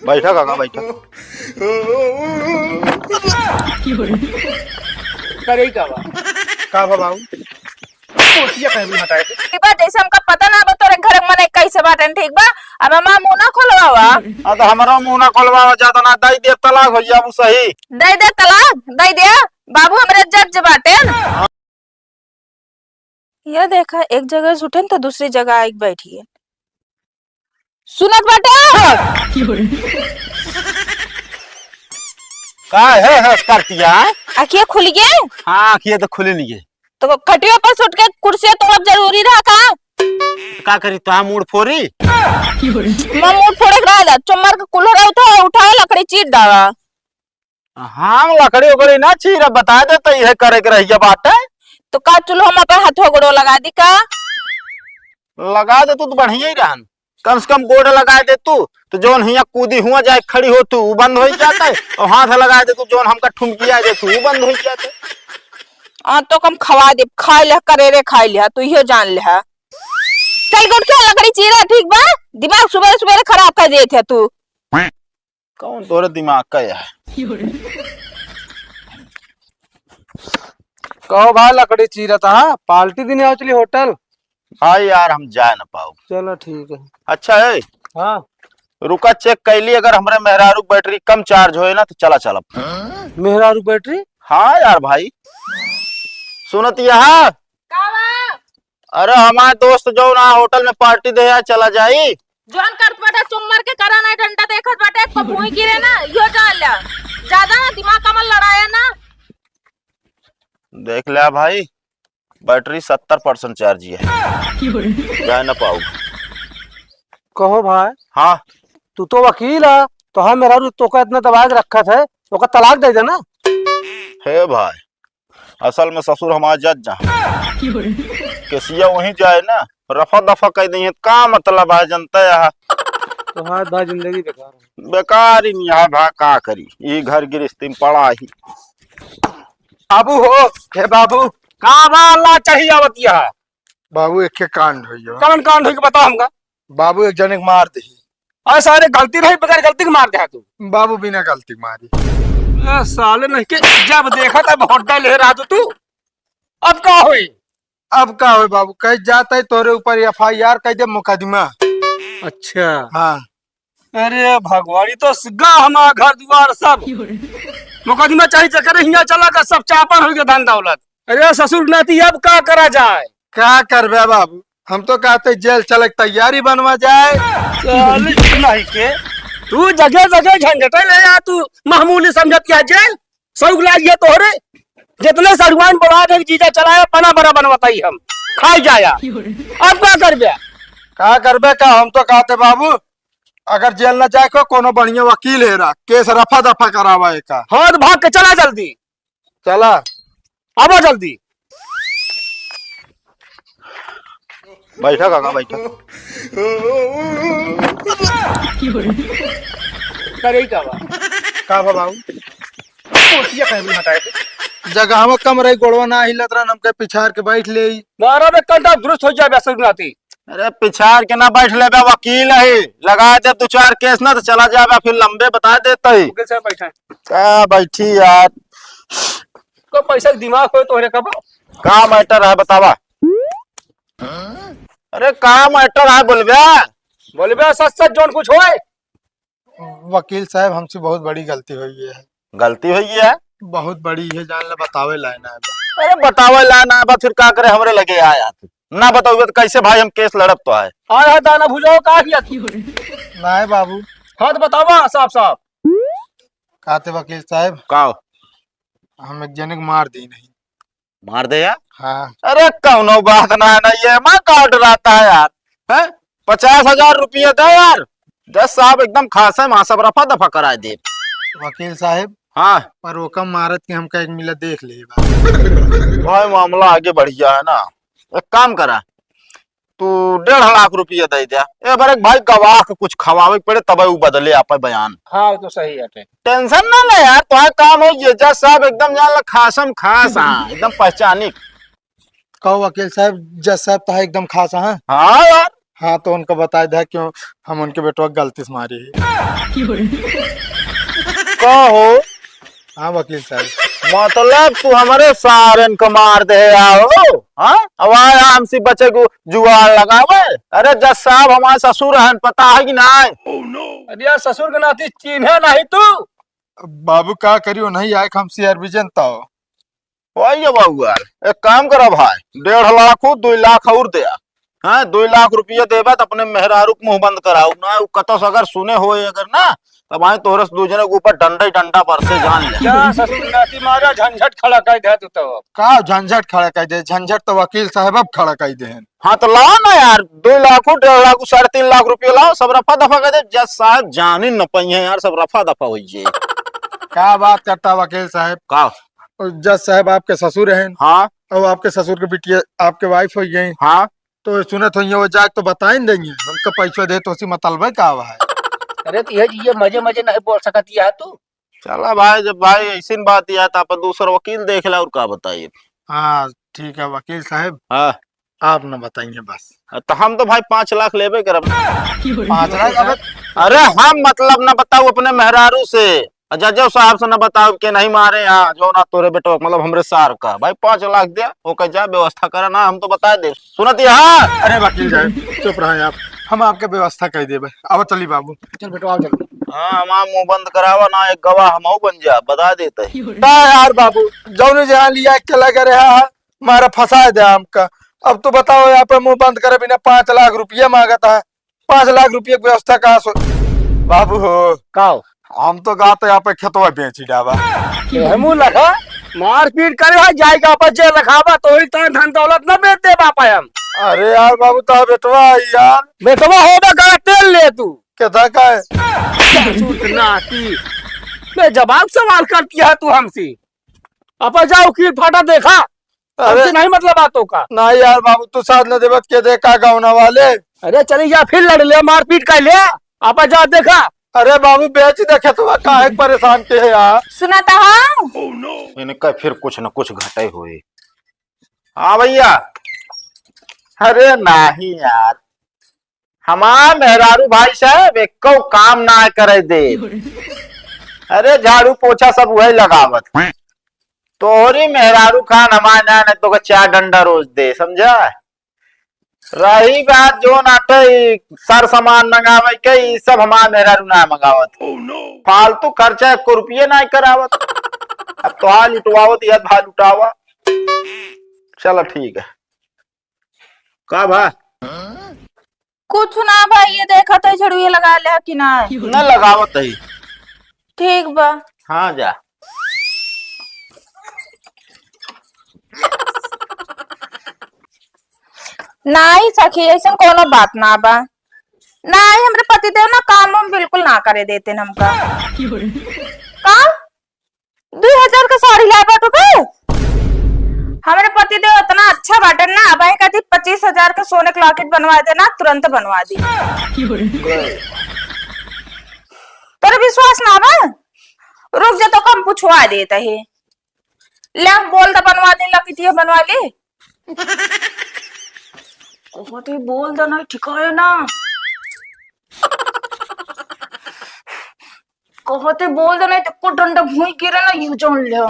बैठा काका बैठा। करे का बा का बाबू कुर्सिया कहीं भी हटाए थे। ठीक बा, जैसे हमका पता ना बा तोरे घर में कैसे बाटन, ठीक बा। अब हमारा मुंह ना खोलवावा। हाँ तो हमारा मुंह ना खोलवा ज्यादा ना दई दे तलाक हो जाबू सही। दे दे तलाक, दे दे। बाबू हमरे जज बाटे। यह देखा, एक जगह से उठे तो दूसरी जगह आई बैठी है। सुनत बाटे का है स्कर्टिया? आखिए खुल गए। हाँ आखिए तो खुले नहीं है। तो खटिया पर सुट के कुर्सी तो अब जरूरी रहा का करी तो मूड फोरी। मैं मुंह फोड़े रहा था, चुम्मर के कुल्हड़ा उठाओ लकड़ी चीर डाला। हाँ लकड़ी उकड़ी ना चीर, बता दे तो यह करे के रहिए बात है। तो का चूल्हा में पे हाथों गोड़ो लगा दी का? लगा दे तू तो बढ़िया ही रहन। कम से कम गोड़ लगा दे तू तो जोन हिया कूदी हुआ जाए खड़ी हो तू बंद हो जाता है, और हाथ लगा दे तू जोन हमका ठुमकिया दे तू बंद हो जाता है। तो कम खवा दे, खा ले करेरे खा लिया तू यो जान ले। चल गुट के लकड़ी चीरा, ठीक बा। दिमाग सुबह सुबह खराब कर दिए थे तू। कौन तोरे दिमाग का है? कहो भाई लकड़ी चीरता हाँ पार्टी दिन आओ चली होटल। हाँ यार हम जा ना पाओ। चलो ठीक है। अच्छा है हाँ रुका चेक कैली, अगर हमारे मेहरारू बैटरी कम चार्ज होए ना तो चला चला। मेहरारू बैटरी। हाँ यार भाई सुनत यहाँ। अरे हमारे दोस्त जो ना होटल में पार्टी दे यार चला जाई। जोन करत बाटे चुम्मर के करा ना डंडा देखत बाटे पपुई गिरे ना यो जान ले। ज्यादा ना दिमाग कमल लड़ाया ना। देख लिया भाई बैटरी 70% चार्ज है, जा ना पाऊ। कहो भाई हाँ तू तो वकील है, तो हाँ मेहरारू तो का इतना दबा के रखा था, तो का तलाक दे देना। हे भाई असल में ससुर हमारा जज जा केसिया वहीं जाए ना, रफा दफा कह दी का मतलब है जनता यहाँ। तो हाँ भाई जिंदगी बेकार है। बेकार ही नहीं है भा का करी, ये घर गृहस्थी में पड़ा ही। बाबू हो हे बाबू का अल्लाह चाहिए आवतिया बाबू एक कांड हुई कौन कांड हुई बताओ हमका। बाबू एक जने के मार दी। ऐसा अरे गलती रही बगैर गलती के मार दे तू। बाबू बिना गलती के मारी। साले नहीं के जब देखा तब होटल ले रहा तू। अब का हुई? अब का हो बाबू कह जाता है तोरे ऊपर FIR कह दे मुकदमा। अच्छा हाँ अरे भगवानी तो सिग्गा हमारा घर द्वार सब मुकदमा चाहिए चक्कर हिया चला का सब चापन हो गया धन दौलत। अरे ससुर नाती अब का करा जाए? क्या करबे बाबू, हम तो कहते जेल चले तैयारी बनवा जाए। नहीं के तू जगह जगह झंझट ले या तू मामूली समझत क्या जेल सौग लागिए तोहरे जितने सड़ुआन बढ़ा दे जीजा चलाया पना बड़ा बनवाताई हम खाई जाया। अब क्या करबे? क्या करबे का, हम तो कहते बाबू अगर जेल न जाए को कोनो बढ़िया वकील है रहा, केस रफा दफा करावा का। हाँ तो भाग के चला जल्दी, चला अब जल्दी। बैठा काका बैठा। करे का बा का बाबू कुर्सिया कहीं भी हटाए थे। जगह में कम रही गोड़वा ना हिलत रहा, हमके पिछाड़ के बैठ ले। मारा में कंटा दुरुस्त हो जाए ससुर नाती। अरे पिछाड़ के ना बैठ ले वकील है, लगा दे 2-4 केस ना तो चला जाए फिर लंबे बता देता ही। बैठा क्या बैठी यार, को पैसा के दिमाग हो तोहरे कब का मैटर है बतावा। अरे का मैटर है बोलबे सच सच जोन कुछ होए। वकील साहब हमसे बहुत बड़ी गलती हुई है। गलती हुई है? बहुत बड़ी है, जान ले बतावे लायना है। अरे बतावे ला ना बा फिर का करे हमरे लगे आया ना बताओ तो कैसे भाई हम केस लड़ब तो है। आया है दाना भुजाओ का किया ना है बाबू। हाँ तो बतावा साफ साफ। कहते वकील साहब का हम एक जने को मार दी नहीं। मार दे यार? हाँ अरे कौनो बात ना है ना, ये माँ काट रहा है यार है। 50,000 रुपया दे यार, जज साहब एकदम खासा है, वहां सब रफा दफा करा दे। वकील साहब हाँ पर वो कम मारत के हमका एक मिला देख ले। भाई मामला आगे बढ़ गया है ना, एक काम करा तू 1.5 लाख रुपया दे दिया। ए बार एक भाई गवाह के कुछ खवावे पड़े तब वो बदले आप बयान। हाँ तो सही है। टेंशन ना ले यार, तुम्हारा काम हो ये जज साहब एकदम जान ला खासम खास हाँ एकदम पहचानी। कहो वकील साहब जज साहब तो एकदम खास। हाँ हाँ यार हाँ तो उनको बता दे क्यों हम उनके बेटवा की गलती से मारी है। कहो हाँ वकील साहब। मतलब तू हमारे सारन को मार दे आओ। हाँ अब आया हमसे बचे को जुगाड़ लगावे। अरे जज साहब हमारे ससुर हैं, पता है कि नहीं? अरे यार ससुर के नाती चिन्हे नहीं तू। बाबू का करियो नहीं आए हम सीआर भी जनता हो। वही है बाबू यार, एक काम करो भाई, 1.5 लाख हो 2 लाख और दे। हाँ 2 लाख रुपया देबा तो अपने मेहरारू के मुंह बंद कराऊ ना। उ कतो से अगर सुने हो अगर ना तब आए तोरस दूसरे के ऊपर डंडा ही डंडा पर से जान ले। क्या ससुर के नाती मारा झंझट खड़ा कर दे तू तो। का झंझट खड़ा कर दे, झंझट तो वकील साहब अब खड़ा कर दे। हाँ तो लाओ ना यार, 2 लाख हो 1.5 लाख 3.5 लाख रुपया लाओ, सब रफा दफा कर दे। जज साहब जानी न पाई है यार, सब रफा दफा हो जाए। क्या बात करता वकील साहब? का जज साहब आपके ससुर हैं हाँ और आपके ससुर के बिटिया आपके वाइफ हो गई, हाँ तो सुनत हो वो जाए तो बताए देंगे हमको पैसा दे तो उसी मतलब का है। अरे तो ये मजे मजे नहीं बोल सकती है तू। चला भाई, जब भाई ऐसी बात या तो अपन दूसरा वकील देख ला और का बताइए। हाँ ठीक है वकील साहब, हाँ आप न बताइए बस। तो हम तो भाई 5 लाख लेबे करब। 5 लाख? अरे हम मतलब न बताओ अपने मेहरारू से, जज साहब से न बताओ के नहीं मारे यहाँ जो ना तोरे बेटो मतलब हमरे सार का। भाई 5 लाख दिया ओके, जा व्यवस्था करा ना, हम तो बता दे सुनत यहाँ। अरे वकील साहब चुप रहे आप, हम आपके व्यवस्था कर देबे। अब चली बाबू। चल बेटो आओ चल। हाँ हमारा मुंह बंद करावा ना, एक गवाह हम बन जा, बता देते का यार बाबू जौन जहाँ लिया के लगे रहा मारा फंसा दे हमका। अब तो बताओ यहाँ पे मुंह बंद करे बिना 5 लाख रुपया मांगता है। 5 लाख रुपये की व्यवस्था कहाँ सो बाबू हो? काओ हम तो गाते यहाँ पे खेतवा बेची डाबा। हमू लखा मारपीट करे है जाएगा पर जे लखावा तो ही तो धन दौलत न बेच दे बापा हम। अरे यार बाबू तो बेटवा यार बेटवा होगा का तेल ले तू क्या का है? ससुर के नाती मैं जवाब सवाल करती है तू हमसे। अब जाओ की फाटा देखा, हमसे नहीं मतलब बातों का। नहीं यार बाबू तू साथ न देवत के देखा गाँव वाले। अरे चली जा फिर लड़ ले मारपीट कर ले। आप जा देखा। अरे बाबू बेच देखे तो काहे परेशान के है यार? सुनाता हाँ इनका फिर कुछ न कुछ घटे हुए। हाँ भैया। अरे नहीं यार, हमारा मेहरारू भाई साहब एक काम ना करे दे। अरे झाड़ू पोछा सब वही लगावत, तोहरी मेहरारू खान हमारे ना तो 4 डंडा रोज दे, समझा? रही बात जो नाटे सर सामान मंगावे के सब हमारा मेहरारू ना मंगावत। फालतू खर्चा 1 रुपये ना करावत। अब तो हाल लुटवावत या भाल लुटावा। चलो ठीक है। का भा कुछ ना भाई, ये देखा तो झड़ुए लगा ले कि ना न लगावत है। ठीक बा। हाँ जा। नहीं सखी ऐसा कोनो बात ना बा। नहीं हमरे पति देव ना काम हम बिल्कुल ना करे देते न हमका। का 2000 का साड़ी लाए बाटो के? हमारे पति देव इतना अच्छा बाटन ना, अब कहती 25,000 का सोने का लॉकेट बनवा देना, तुरंत बनवा दी। तेरे विश्वास ना बा? रुक जा तो कम पूछवा देता है। ले बोल तो बनवा दे, लकीतिया बनवा ले। कहते बोल दो नहीं ठीक है ना, कहते बोल दो नहीं तो को डंडा भूई गिरे ना यू जान ले।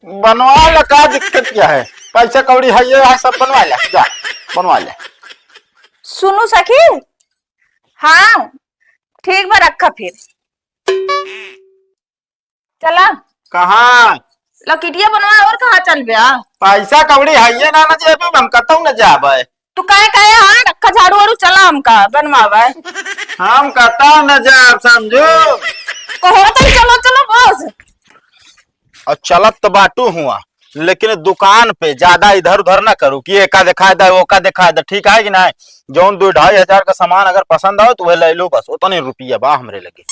बनवा ले, का दिक्कत क्या है? पैसा कौड़ी है ये सब बनवा ले, जा बनवा ले। सुनो सखी, हाँ ठीक बा, रखा फिर चला। कहाँ लकीटिया बनवा और कहाँ चल गया? पैसा कौड़ी है ये ना जेब में, हम कहता हूँ न जाबे। तू कहे हाँ रखा झाड़ू वाड़ू चला हमका बनवावा। हम कहता हूँ न जाब, समझो? कहो तो चलो चलो बस। और चलत तो बाटू हुआ, लेकिन दुकान पे ज्यादा इधर उधर ना करूँ कि एका दिखाए दे वो का दिखाए दे, ठीक है कि नहीं? जौन 2-2.5 हजार का सामान अगर पसंद आओ तो वह ले लो, बस उतने रुपया बा हमरे लगे।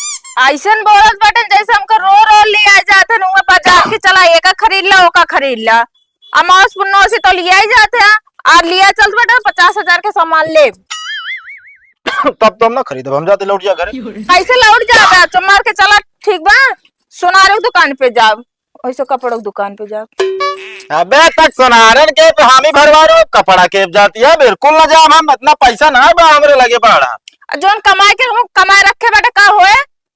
ऐसन बोलत बटन जैसे हमको रो रो ले आ जाते न, बाजार के चला एका खरीद ला ओका खरीद ला, अमाउस पुन्नो से तो लिया ही जाते हैं। और लिया चल बेटा 50,000 के सामान ले। तब तो हम ना खरीदे, हम जाते लौट जा घर। कैसे लौट जाता तो मार के चला, ठीक बा? सुनारे दुकान पे जाओ, वैसे कपड़ों की दुकान पे जाओ। अबे तक सुनारन के पे हामी भरवा रो कपड़ा के जाती है बिल्कुल ना जाम हम इतना पैसा ना बा हमरे लगे पड़ा। जोन कमाए के हम कमाए रखे बेटा का होए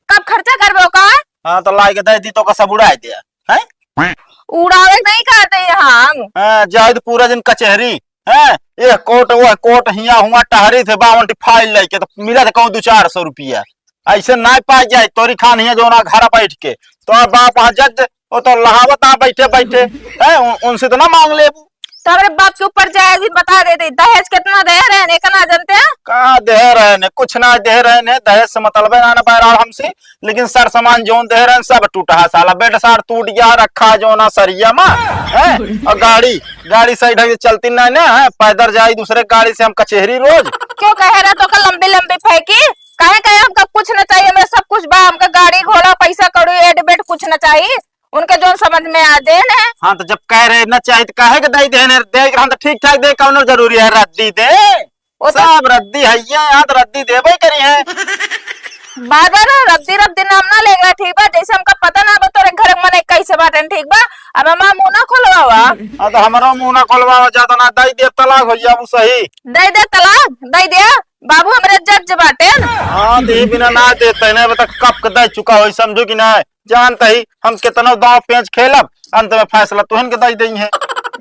कब खर्चा करबो का हाँ तो लाई के दे दी तो का सब उड़ा दिया है उड़ावे नहीं करते हम। जायद पूरा दिन कचहरी है ये कोट वो कोट हिया हुआ टहरी थे 52 फाइल लेके तो मिला था कहूँ 200-400 रुपया ऐसे ना पा जाए तोरी खान हिया जो ना घर बैठ के तो बाप वहाँ जज वो तो लहावत आ बैठे बैठे है उनसे तो ना मांग ले तो हमारे बाप के ऊपर जाएगी बता देते दहेज कितना दे रहे का ना जानते हैं। कहा दे रहे ने कुछ ना दे रहे ने दहेज से मतलब है ना पैरा हमसे लेकिन सर सामान जो दे रहे हैं सब टूटा है साला बेड सार टूट गया रखा जो ना सरिया में है और गाड़ी सही ढंग से चलती नहीं ना है पैदल जाए दूसरे गाड़ी से हम कचहरी रोज क्यों कह रहा तो का लंबी लंबी फेंकी कहे कहे हमका कुछ न चाहिए मेरा सब कुछ बा हमका गाड़ी घोड़ा पैसा कौड़ी एडबेट कुछ न चाहिए उनके जो समझ में आ दे न। हाँ तो जब कह रहे ना चाहिए तो कहे दे दे तो ठीक ठाक दे कौन जरूरी है रद्दी दे वो सब रद्दी है यहाँ तो रद्दी दे भाई करी है बार बार रद्दी नाम ना लेगा ठीक बा जैसे हमका पता ना बा तोरे घर में कैसे बाटन ठीक बा अब हमारा मुंह ना खोलवावा। हाँ तो हमारा मुंह ना खोलवावा ज्यादा ना दई दे तलाक हो जाबू सही दे तलाक दे दे बाबू हमारे जज बाटे हाँ दे बिना ना देते ना बता कब दे चुका हो समझो कि ना जानते ही हम कितना दांव पेंच खेलब अंत में फैसला तुहन के दई दई है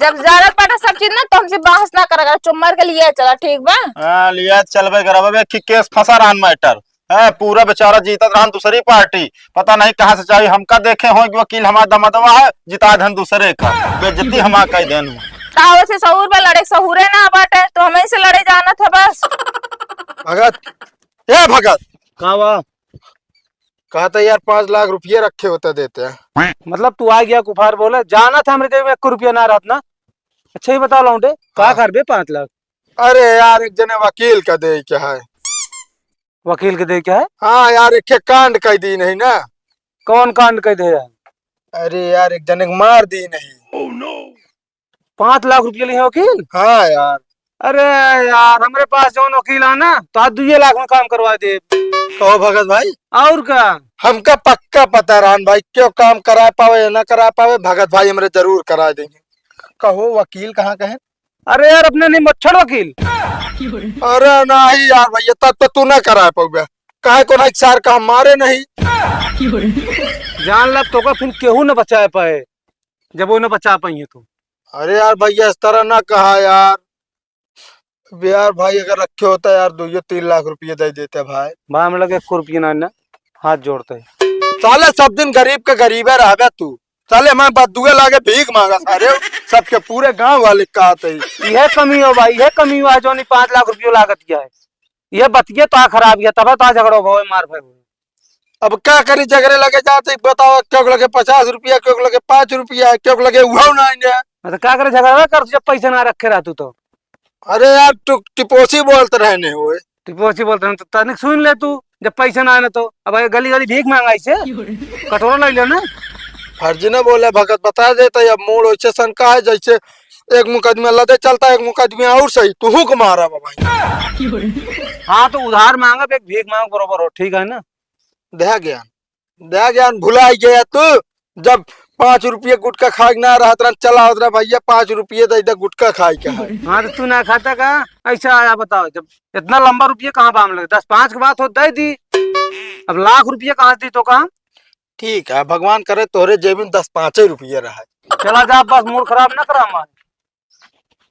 जब ज्यादा पटा सब चीज ना तो हमसे बहस ना करेगा चुम्मर के लिए चला ठीक बा। हाँ लिया चलबे करबे कि केस फंसा रहन मैटर है पूरा बेचारा जीतत रहन दूसरी पार्टी पता नहीं कहाँ से चाहिए हमका देखे हो वकील हमारा दमदवा है जिता धन दूसरे का बेइज्जती हमारा कह देन ताव से सहूर में लड़े सहूरे ना बाटे तो हमें से लड़े जाना था बस। भगत ये भगत कहा था यार 5 लाख रुपये रखे होते देते हैं मतलब तू आ गया कुफार बोले जाना था मेरे जेब में 1 रुपया ना रहत ना। अच्छा ही बता लौंडे क्या कर बे 5 लाख। अरे यार एक जने वकील का दे क्या है वकील के दे क्या है। हाँ यार एक कांड कह दी नहीं ना। कौन कांड कह दे यार। अरे यार एक जने को मार दी नहीं। 5 लाख रुपये लिए वकील। हाँ यार अरे यार हमारे पास जो वकील है ना तो आज 2 लाख में काम करवा दे। कहो भगत भाई और क्या हमका पक्का पता रहन भाई क्यों काम करा पावे या ना करा पावे भगत भाई हमारे जरूर करा देंगे। कहो वकील कहाँ कहे। अरे यार अपने नहीं मच्छर वकील। अरे नहीं यार भैया तब तो तू ना करा पाओगे कहे को नहीं सार का मारे नहीं जान लब तो का फिर केहू न बचा पाए जब वो न बचा पाइए तो। अरे यार भैया इस तरह ना कहा यार भाई अगर रखे होता यार 2-3 लाख रुपये दे देते भाई। भाई हम लगे 1 रुपया ना हाथ जोड़ते साले सब दिन गरीब के गरीबे रह तू साले हमारे बात दुए लागे भीख मांगा सारे सबके पूरे गांव वाले कहते यह कमी हो भाई यह कमी हुआ जो नहीं 5 लाख रुपये लागत किया है यह बतिये तो खराब गया तब तो झगड़ो भाई मार भाई। अब क्या करी झगड़े लगे जाते बताओ क्यों लगे 50 रुपया क्यों लगे 5 रुपया क्यों लगे वो ना तो क्या करे झगड़ा कर जब पैसे ना रखे रहतू तो। अरे यार टिपोसी बोलते रहने हुए टिपोसी बोलते रहे तो तनिक सुन ले तू जब पैसे ना आने तो अब गली गली भीख मांगाई से कटोरा ले लो ना। फर्जी ना बोले भगत बता देता अब मूड वैसे शंका है जैसे एक मुकदमे लदे चलता एक मुकदमे और सही तू को मारा भाई। हाँ तो उधार मांगा एक भीख मांग बरोबर हो ठीक है ना। दया ज्ञान भुला गया तू जब 5 रुपये गुटका खा ना रहा चला उतरा भैया 5 रुपये दे दे गुटका खाई के। हाँ तो तू ना खाता का ऐसा आया बताओ जब इतना लंबा रुपये कहाँ पाम लगे 10-5 की बात हो दे दी अब लाख रुपये कहाँ दी तो कहा। ठीक है भगवान करे तोरे जेब में 10-5 रुपये रहा। चला जा बस मूड खराब ना करा हमारे।